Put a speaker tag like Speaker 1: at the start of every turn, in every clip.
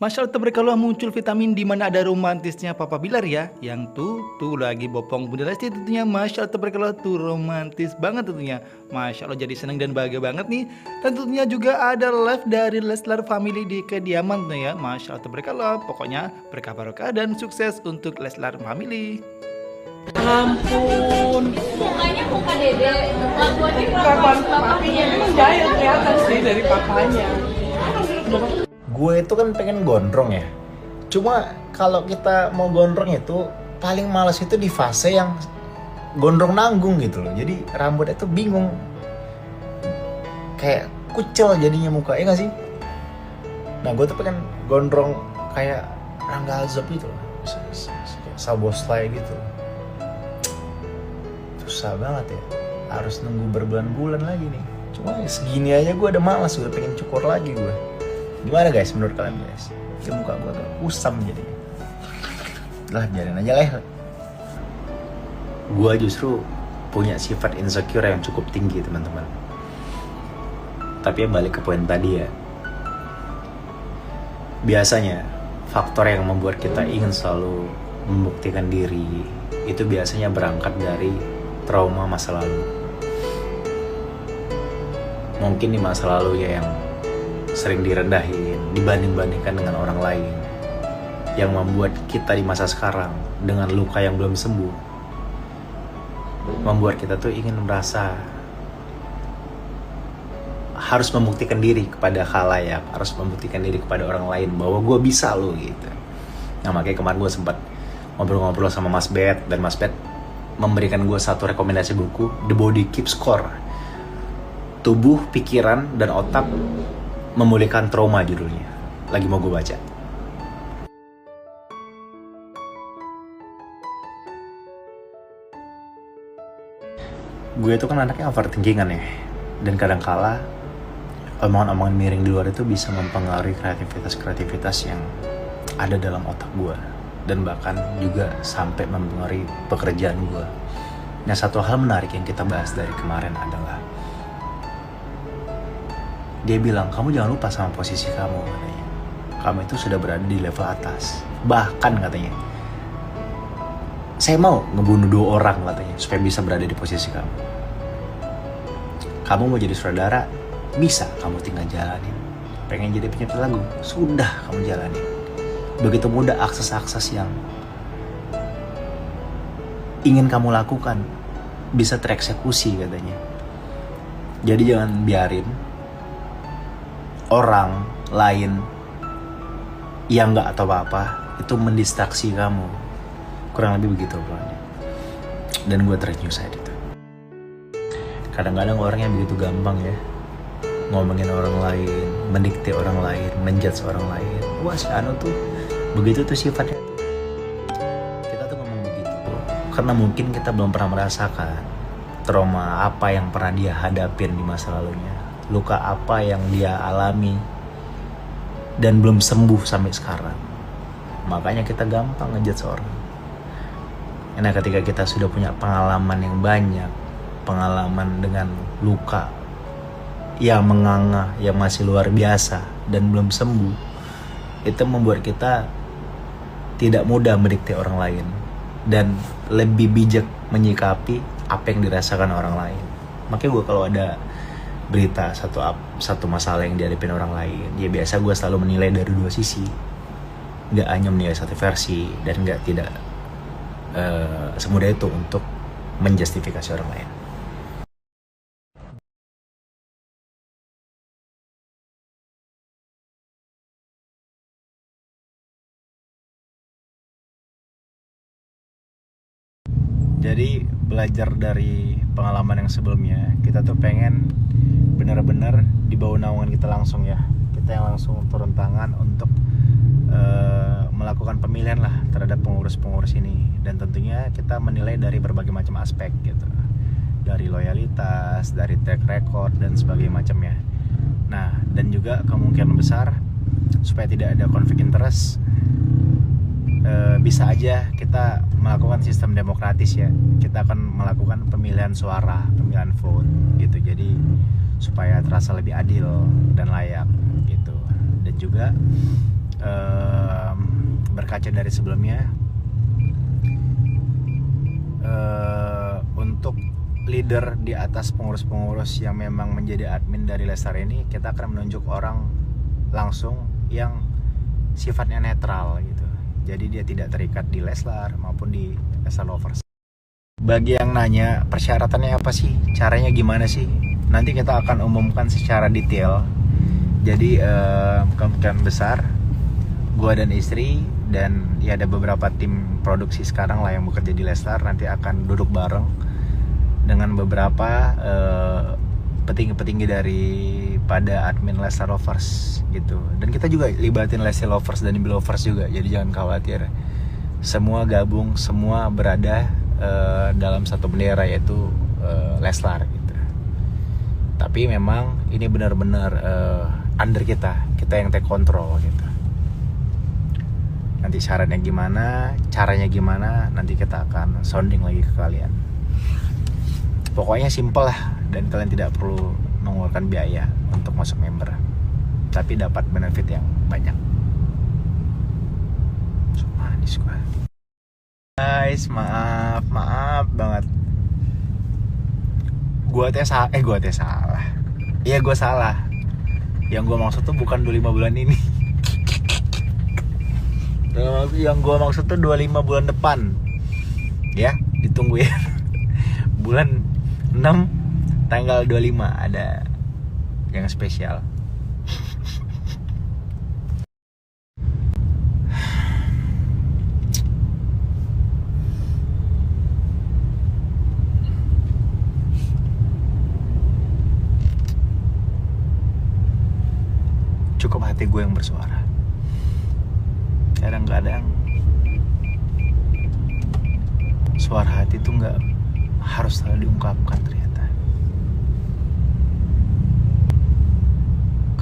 Speaker 1: Masya Allah tabarakallah muncul vitamin di mana ada romantisnya Papa Bilar ya. Yang tuh lagi bopong Bunda Lesti tentunya. Masya Allah tabarakallah tuh romantis banget tentunya. Masya Allah jadi senang dan bahagia banget nih. Dan tentunya juga ada live dari Leslar Family di kediaman tentunya ya. Masya Allah tabarakallah. Pokoknya berkah barokah dan sukses untuk Leslar Family.
Speaker 2: Ampun,
Speaker 3: Mukanya muka dede, kelakuannya
Speaker 2: kapan papinya memang jahil kelihatan sih dari papanya.
Speaker 4: Gue itu kan pengen gondrong ya. Cuma kalau kita mau gondrong itu paling males itu di fase yang gondrong nanggung gitu loh. Jadi rambutnya tuh bingung. Kayak kucel jadinya muka, ya gak sih? Nah gue tuh pengen gondrong kayak Rangga Alzab gitu loh. Kayak Saboslay gitu. Susah banget ya. Harus nunggu berbulan-bulan lagi nih. Cuma ya segini aja gue udah malas, udah pengen cukur lagi gue. Gimana guys menurut kalian guys? Ya muka gue agak kusam jadinya. Lah biarin aja lah. Gue justru punya sifat insecure yang cukup tinggi teman-teman. Tapi ya balik ke poin tadi ya. Biasanya faktor yang membuat kita ingin selalu membuktikan diri itu biasanya berangkat dari trauma masa lalu. Mungkin di masa lalu ya yang sering direndahin, dibanding-bandingkan dengan orang lain, yang membuat kita di masa sekarang dengan luka yang belum sembuh, membuat kita tuh ingin merasa harus membuktikan diri kepada khalayak, harus membuktikan diri kepada orang lain bahwa gue bisa loh gitu. Nah makanya kemarin gue sempat ngobrol-ngobrol sama Mas Bet, dan Mas Bet memberikan gue satu rekomendasi buku, The Body Keeps Score. Tubuh, pikiran, dan otak memulihkan trauma judulnya. Lagi mau gue baca. Gue itu kan anaknya overthinkingan ya. Dan kadangkala omongan-omongan miring di luar itu bisa mempengaruhi kreativitas-kreativitas yang ada dalam otak gue. Dan bahkan juga sampai mempengaruhi pekerjaan gue. Nah satu hal menarik yang kita bahas dari kemarin adalah dia bilang, kamu jangan lupa sama posisi kamu katanya. Kamu itu sudah berada di level atas. Bahkan katanya, saya mau ngebunuh 2 orang katanya supaya bisa berada di posisi kamu. Kamu mau jadi saudara, bisa kamu tinggal jalanin. Pengen jadi penyanyi lagu, sudah kamu jalanin. Begitu mudah akses-akses yang ingin kamu lakukan bisa tereksekusi katanya. Jadi jangan biarin orang lain yang nggak tahu apa-apa itu mendistraksi kamu. Kurang lebih begitu obrolannya. Dan gue terenyuh saat itu. Kadang-kadang orang yang begitu gampang ya ngomongin orang lain, mendikte orang lain, menjudge orang lain. Wah si Anu tuh begitu tuh sifatnya. Kita tuh ngomong begitu karena mungkin kita belum pernah merasakan trauma apa yang pernah dia hadapin di masa lalunya, luka apa yang dia alami dan belum sembuh sampai sekarang. Makanya kita gampang ngejudge orang. Nah ketika kita sudah punya pengalaman yang banyak, pengalaman dengan luka yang menganga, yang masih luar biasa dan belum sembuh, itu membuat kita tidak mudah mendikte orang lain dan lebih bijak menyikapi apa yang dirasakan orang lain. Makanya gue kalau ada berita satu masalah yang dihadapin orang lain, ya biasa gue selalu menilai dari 2 sisi, nggak hanya menilai satu versi, dan tidak semudah itu untuk menjustifikasi orang lain. Jadi belajar dari pengalaman yang sebelumnya, kita tuh pengen benar-benar di bawah naungan kita langsung ya. Kita yang langsung turun tangan untuk melakukan pemilihan lah terhadap pengurus-pengurus ini. Dan tentunya kita menilai dari berbagai macam aspek gitu. Dari loyalitas, dari track record, dan sebagainya macamnya. Nah, dan juga kemungkinan besar supaya tidak ada konflik interest, bisa aja kita melakukan sistem demokratis ya. Kita akan melakukan pemilihan suara, pemilihan vote gitu. Jadi supaya terasa lebih adil dan layak gitu. Dan juga berkaca dari sebelumnya, untuk leader di atas pengurus-pengurus yang memang menjadi admin dari Leslar ini, kita akan menunjuk orang langsung yang sifatnya netral gitu. Jadi dia tidak terikat di Leslar maupun di Leslar Lovers. Bagi yang nanya persyaratannya apa sih, caranya gimana sih, nanti kita akan umumkan secara detail. Jadi kemungkinan besar gua dan istri dan ya ada beberapa tim produksi sekarang lah yang bekerja di Leslar nanti akan duduk bareng dengan beberapa petinggi-petinggi daripada admin Leslar Lovers gitu. Dan kita juga libatin Leslar Lovers dan Belovers juga, jadi jangan khawatir. Semua gabung, semua berada dalam satu bendera, yaitu Leslar gitu. Tapi memang ini benar-benar under kita yang take control gitu. Nanti syaratnya gimana, caranya gimana, nanti kita akan sounding lagi ke kalian. Pokoknya simple lah, dan kalian tidak perlu mengeluarkan biaya untuk masuk member, tapi dapat benefit yang banyak. So, manis gua. Guys, maaf banget. Gua salah. Iya, gua salah. Yang gua maksud tuh bukan 25 bulan ini. Yang gua maksud tuh 25 bulan depan. Ya, ditunggu ya. Bulan 6 tanggal 25 ada yang spesial. Cukup hati gue yang bersuara. Kadang-kadang suara hati itu nggak harus selalu diungkapkan ternyata.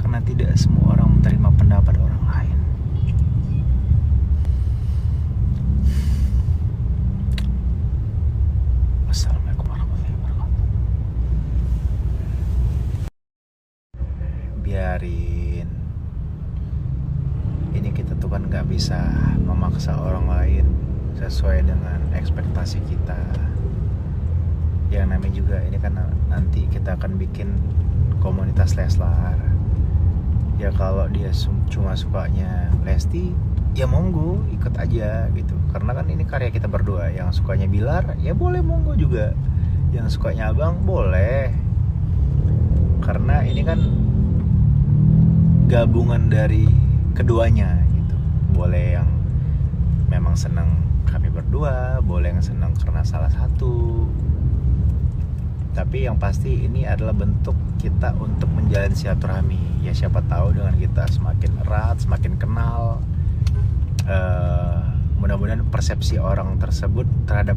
Speaker 4: Karena tidak semua orang menerima pendapat orang lain. Wassalamualaikum warahmatullahi wabarakatuh. Biarin. Ini kita tuh kan nggak bisa memaksa orang lain sesuai dengan ekspektasi kita. Yang namanya juga ini kan nanti kita akan bikin komunitas Leslar. Ya kalau dia cuma sukanya Lesti, ya monggo ikut aja gitu. Karena kan ini karya kita berdua. Yang sukanya Bilar, ya boleh monggo juga. Yang sukanya Abang, boleh. Karena ini kan gabungan dari keduanya gitu. Boleh yang memang senang kami berdua, boleh yang senang karena salah satu. Tapi yang pasti ini adalah bentuk kita untuk menjalin silaturahmi. Ya siapa tahu dengan kita semakin erat, semakin kenal, mudah-mudahan persepsi orang tersebut terhadap